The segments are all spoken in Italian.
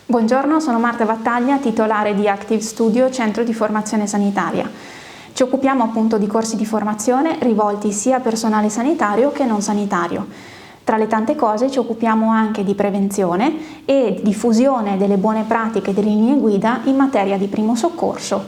Buongiorno, sono Marta Battaglia, titolare di Active Studio, Centro di Formazione Sanitaria. Ci occupiamo appunto di corsi di formazione rivolti sia a personale sanitario che non sanitario. Tra le tante cose ci occupiamo anche di prevenzione e diffusione delle buone pratiche e delle linee guida in materia di primo soccorso.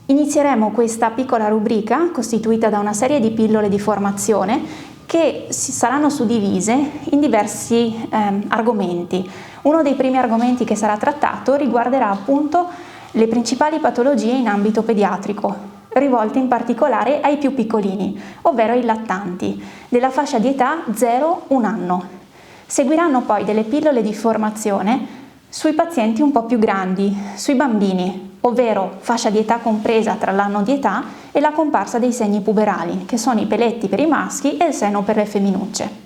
Inizieremo questa piccola rubrica costituita da una serie di pillole di formazione che saranno suddivise in diversi argomenti. Uno dei primi argomenti che sarà trattato riguarderà appunto le principali patologie in ambito pediatrico, rivolte in particolare ai più piccolini, ovvero ai lattanti, della fascia di età 0-1 anno. Seguiranno poi delle pillole di formazione sui pazienti un po' più grandi, sui bambini, ovvero fascia di età compresa tra l'anno di età e la comparsa dei segni puberali, che sono i peletti per i maschi e il seno per le femminucce.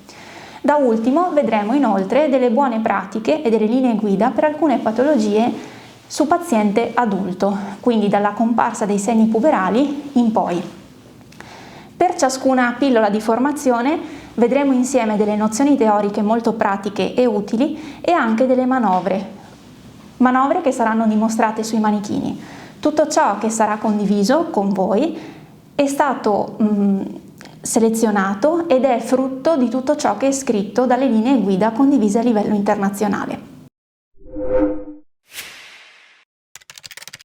Da ultimo vedremo inoltre delle buone pratiche e delle linee guida per alcune patologie su paziente adulto, quindi dalla comparsa dei segni puberali in poi. Per ciascuna pillola di formazione vedremo insieme delle nozioni teoriche molto pratiche e utili e anche delle manovre che saranno dimostrate sui manichini. Tutto ciò che sarà condiviso con voi è stato selezionato ed è frutto di tutto ciò che è scritto dalle linee guida condivise a livello internazionale.